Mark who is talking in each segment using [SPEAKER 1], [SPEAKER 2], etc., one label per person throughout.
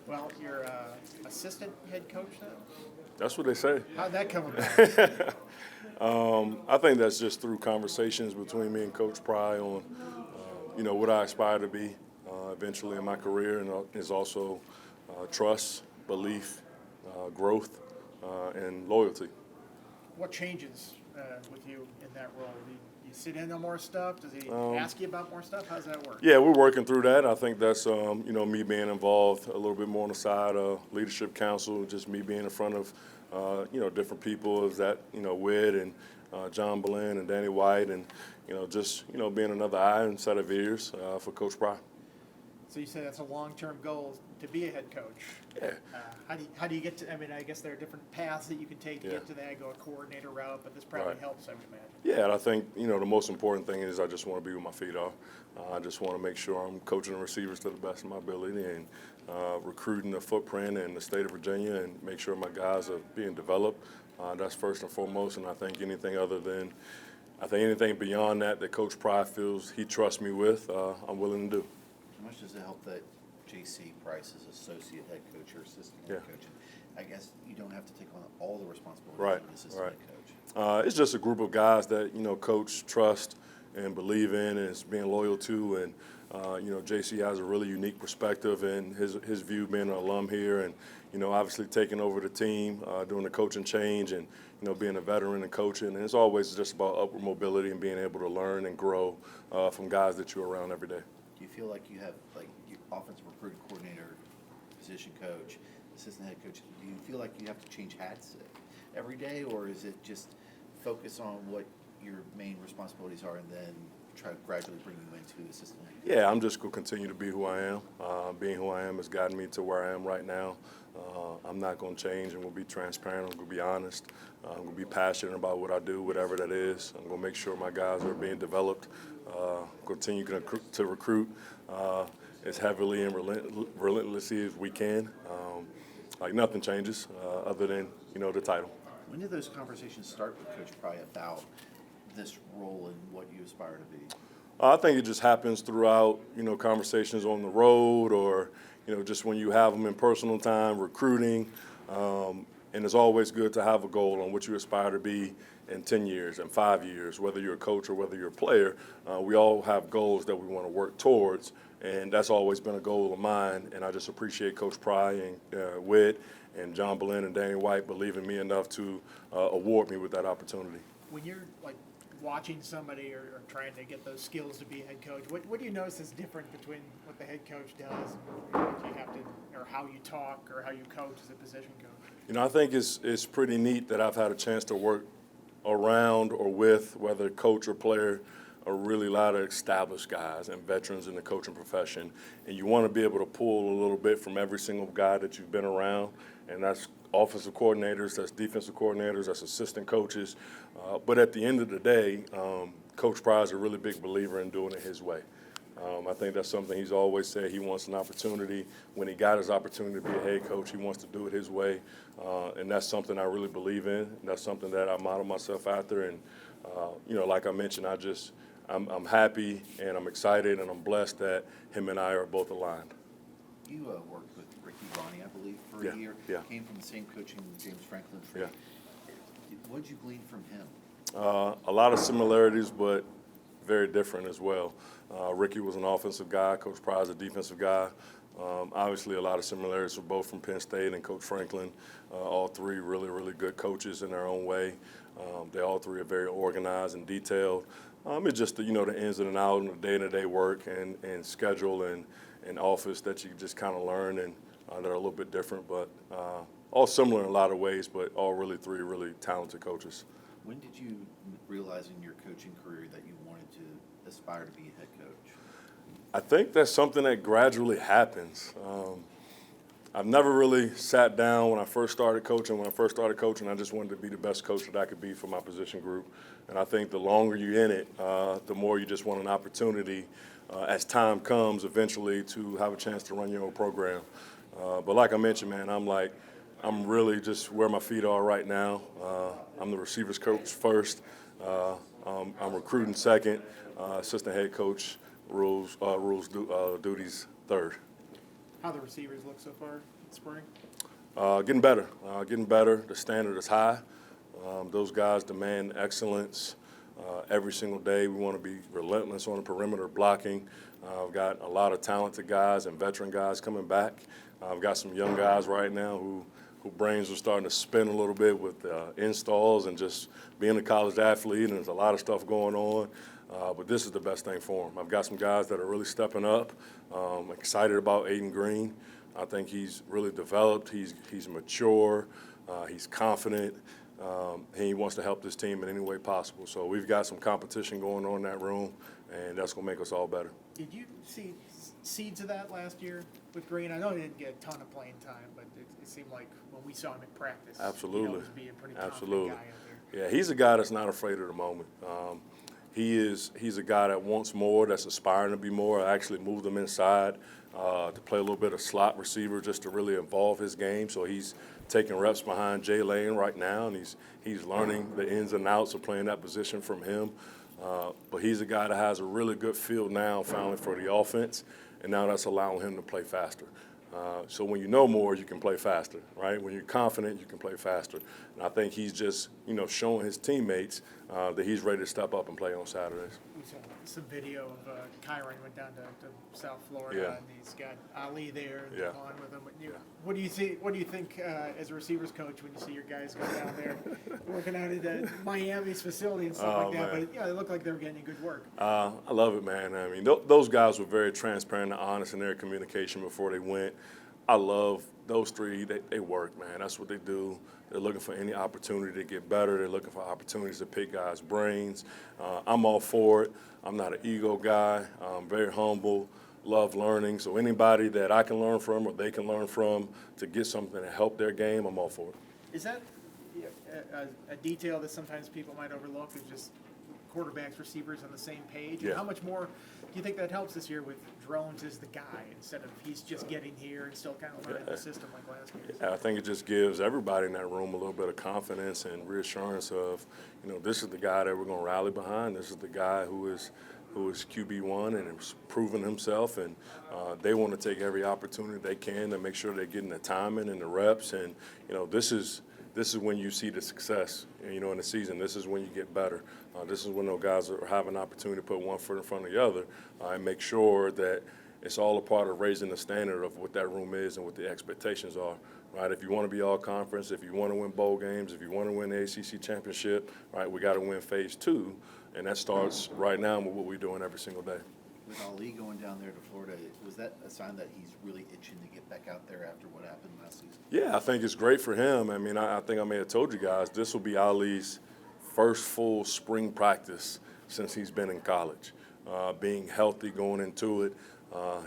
[SPEAKER 1] Well, you're assistant head coach now?
[SPEAKER 2] That's what they say.
[SPEAKER 1] How'd that come about?
[SPEAKER 2] I think that's just through conversations between me and Coach Pry on, what I aspire to be eventually in my career, and is also trust, belief, growth, and loyalty.
[SPEAKER 1] What changes with you in that role? Do you sit in on more stuff? Does he ask you about more stuff? How does that work?
[SPEAKER 2] Yeah, we're working through that. I think that's, me being involved a little bit more on the side of leadership council, just me being in front of, different people. Is that, Wid and John Boleyn and Danny White, and, being another eye and set of ears for Coach Pry.
[SPEAKER 1] So you say that's a long-term goal to be a head coach.
[SPEAKER 2] Yeah.
[SPEAKER 1] How do you get to? I mean, I guess there are different paths that you can take to get to that. Go a coordinator route, but this probably helps, I would imagine.
[SPEAKER 2] Yeah, and I think the most important thing is I just want to be where my feet are. I just want to make sure I'm coaching the receivers to the best of my ability and recruiting the footprint in the state of Virginia and make sure my guys are being developed. That's first and foremost, and I think anything beyond that Coach Pry feels he trusts me with, I'm willing to do.
[SPEAKER 3] How much does it help that J.C. Price is associate head coach or assistant head coach? I guess you don't have to take on all the responsibilities of an assistant head coach.
[SPEAKER 2] It's just a group of guys that Coach trusts and believe in and is being loyal to, and J.C. has a really unique perspective and his view being an alum here, and obviously taking over the team, doing the coaching change, and being a veteran and coaching. And it's always just about upward mobility and being able to learn and grow from guys that you're around every day.
[SPEAKER 3] Do you feel like you have, like, your offensive recruiting coordinator, position coach, assistant head coach, do you feel like you have to change hats every day, or is it just focus on what your main responsibilities are and then try to gradually bring you into assistant head coach?
[SPEAKER 2] Yeah, I'm just going to continue to be who I am. Being who I am has gotten me to where I am right now. I'm not going to change. I'm going to be transparent. I'm going to be honest. I'm going to be passionate about what I do, whatever that is. I'm going to make sure my guys are being developed. Continue to recruit as heavily and relentlessly as we can. Like nothing changes other than the title.
[SPEAKER 3] When did those conversations start with Coach Pry about this role and what you aspire to be?
[SPEAKER 2] I think it just happens throughout conversations on the road, or just when you have them in personal time, recruiting. And it's always good to have a goal on what you aspire to be in 10 years and 5 years, whether you're a coach or whether you're a player. We all have goals that we want to work towards, and that's always been a goal of mine. And I just appreciate Coach Pry and Wid and John Boleyn and Danny White believing me enough to award me with that opportunity.
[SPEAKER 1] When you're watching somebody or trying to get those skills to be a head coach, what do you notice is different between what the head coach does and what you have to, or how you talk or how you coach as a position coach?
[SPEAKER 2] I think it's pretty neat that I've had a chance to work around or with, whether coach or player, a really lot of established guys and veterans in the coaching profession. And you want to be able to pull a little bit from every single guy that you've been around, and that's offensive coordinators, that's defensive coordinators, that's assistant coaches. But at the end of the day, Coach Pry is a really big believer in doing it his way. I think that's something he's always said. He wants an opportunity. When he got his opportunity to be a head coach, he wants to do it his way. And that's something I really believe in. That's something that I model myself after. And, like I mentioned, I'm happy and I'm excited and I'm blessed that him and I are both aligned.
[SPEAKER 3] You worked with Ricky Ronnie, I believe, for a year.
[SPEAKER 2] Yeah.
[SPEAKER 3] Came from the same coaching James Franklin tree.
[SPEAKER 2] Yeah.
[SPEAKER 3] What did you glean from him?
[SPEAKER 2] A lot of similarities, but very different as well. Ricky was an offensive guy. Coach Pry is a defensive guy. Obviously, a lot of similarities for both from Penn State and Coach Franklin. All three really, really good coaches in their own way. They all three are very organized and detailed. It's just the ins and outs and the day-to-day work and schedule and office that you just kind of learn, and that are a little bit different, but all similar in a lot of ways, but all really three really talented coaches.
[SPEAKER 3] When did you realize in your coaching career that you wanted to aspire to be a head coach?
[SPEAKER 2] I think that's something that gradually happens. I've never really sat down when I first started coaching. When I first started coaching, I just wanted to be the best coach that I could be for my position group. And I think the longer you're in it, the more you just want an opportunity as time comes eventually to have a chance to run your own program. But like I mentioned, man, I'm really just where my feet are right now. I'm the receivers coach first. I'm recruiting second. Assistant head coach rules duties third.
[SPEAKER 1] how the receivers look so far in spring?
[SPEAKER 2] Getting better. Getting better. The standard is high. Those guys demand excellence every single day. We want to be relentless on the perimeter blocking. I've got a lot of talented guys and veteran guys coming back. I've got some young guys right now who brains are starting to spin a little bit with installs and just being a college athlete, and there's a lot of stuff going on. But this is the best thing for them. I've got some guys that are really stepping up. I'm excited about Aiden Green. I think he's really developed. He's mature. He's confident. He wants to help this team in any way possible. So we've got some competition going on in that room, and that's going to make us all better.
[SPEAKER 1] Did you see seeds of that last year with Green? I know he didn't get a ton of playing time, but it seemed like when we saw him in practice,
[SPEAKER 2] Absolutely.
[SPEAKER 1] he was being a pretty confident
[SPEAKER 2] Absolutely.
[SPEAKER 1] guy out there.
[SPEAKER 2] Yeah, he's a guy that's not afraid of the moment. He's a guy that wants more, that's aspiring to be more. I actually moved him inside to play a little bit of slot receiver just to really evolve his game. So he's taking reps behind Jay Lane right now, and he's learning the ins and outs of playing that position from him. But he's a guy that has a really good feel now, finally, for the offense, and now that's allowing him to play faster. So when you know more, you can play faster, right? When you're confident, you can play faster. And I think he's just, showing his teammates that he's ready to step up and play on Saturdays.
[SPEAKER 1] We saw some video of Kyron went down to South Florida,
[SPEAKER 2] Yeah.
[SPEAKER 1] and he's got Ali there and
[SPEAKER 2] Yeah.
[SPEAKER 1] on with him.
[SPEAKER 2] Yeah.
[SPEAKER 1] What do you see? What do you think as a receivers coach when you see your guys go down there working out at Miami's facility and stuff like that?
[SPEAKER 2] Man.
[SPEAKER 1] But they look like they're getting good work.
[SPEAKER 2] I love it, man. I mean, those guys were very transparent and honest in their communication before they went. I love those three. They work, man. That's what they do. They're looking for any opportunity to get better. They're looking for opportunities to pick guys' brains. I'm all for it. I'm not an ego guy. I'm very humble, love learning. So anybody that I can learn from or they can learn from to get something to help their game, I'm all for it.
[SPEAKER 1] Is that a detail that sometimes people might overlook? Is just quarterbacks, receivers on the same page?
[SPEAKER 2] Yeah.
[SPEAKER 1] And how much more do you think that helps this year with Drones as the guy instead of he's just getting here and still kind of learning the system like last year?
[SPEAKER 2] I think it just gives everybody in that room a little bit of confidence and reassurance of, this is the guy that we're going to rally behind. This is the guy who is QB1 and has proven himself, and they want to take every opportunity they can to make sure they're getting the timing and the reps. And this is when you see the success. In the season, this is when you get better. This is when those guys have an opportunity to put one foot in front of the other and make sure that it's all a part of raising the standard of what that room is and what the expectations are. Right? If you want to be all conference, if you want to win bowl games, if you want to win the ACC championship, right, we got to win phase 2, and that starts right now with what we're doing every single day.
[SPEAKER 3] With Ali going down there to Florida, was that a sign that he's really itching to get back out there after what happened last season?
[SPEAKER 2] Yeah, I think it's great for him. I mean, I think I may have told you guys, this will be Ali's first full spring practice since he's been in college. Being healthy going into it.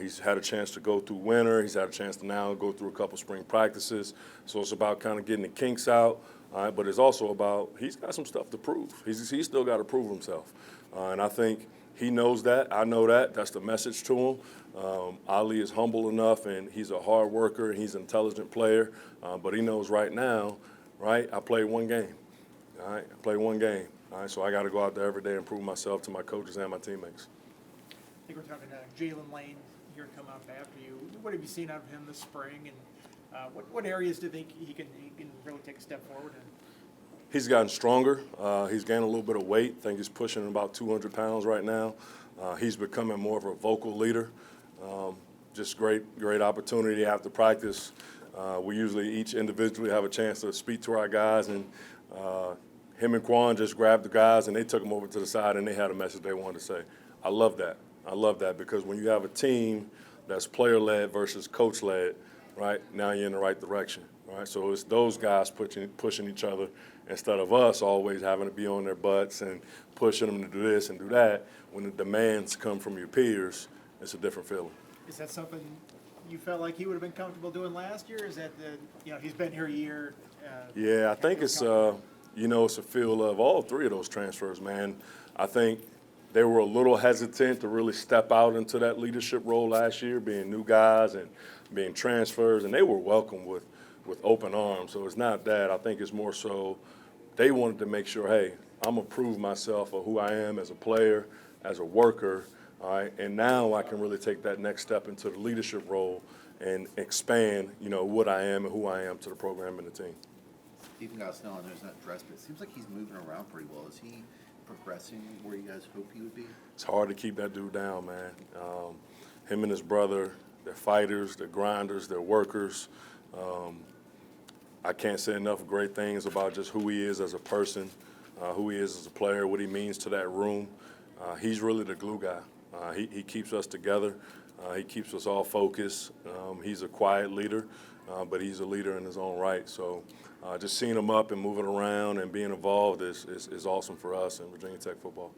[SPEAKER 2] He's had a chance to go through winter. He's had a chance to now go through a couple spring practices. So it's about kind of getting the kinks out. But it's also about he's got some stuff to prove. He's still got to prove himself. And I think he knows that. I know that. That's the message to him. Ali is humble enough, and he's a hard worker, and he's an intelligent player. But he knows right now, right, I played one game. All right, I played one game. All right, so I got to go out there every day and prove myself to my coaches and my teammates.
[SPEAKER 1] I think we're talking to Jalen Lane here to come up after you. What have you seen out of him this spring, and what areas do you think he can really take a step forward in?
[SPEAKER 2] He's gotten stronger. He's gained a little bit of weight. I think he's pushing about 200 pounds right now. He's becoming more of a vocal leader. Just great opportunity after practice. We usually each individually have a chance to speak to our guys, and him and Quan just grabbed the guys and they took them over to the side and they had a message they wanted to say. I love that. I love that because when you have a team that's player-led versus coach-led, right, now you're in the right direction, right? So it's those guys pushing each other instead of us always having to be on their butts and pushing them to do this and do that. When the demands come from your peers, it's a different feeling.
[SPEAKER 1] Is that something you felt like he would have been comfortable doing last year? Is that he's been here a year?
[SPEAKER 2] Yeah, I think it's it's a feel of all three of those transfers, man. I think they were a little hesitant to really step out into that leadership role last year, being new guys and being transfers, and they were welcomed with open arms. So it's not that. I think it's more so they wanted to make sure, hey, I'm going to prove myself of who I am as a player, as a worker, all right, and now I can really take that next step into the leadership role and expand, what I am and who I am to the program and the team.
[SPEAKER 3] Stephen Gosnell, I know he's not dressed, but it seems like he's moving around pretty well. Is he progressing where you guys hope he would be?
[SPEAKER 2] It's hard to keep that dude down, man. Him and his brother, they're fighters, they're grinders, they're workers. I can't say enough great things about just who he is as a person, who he is as a player, what he means to that room. He's really the glue guy. He keeps us together. He keeps us all focused. He's a quiet leader, but he's a leader in his own right. So just seeing him up and moving around and being involved is awesome for us in Virginia Tech football.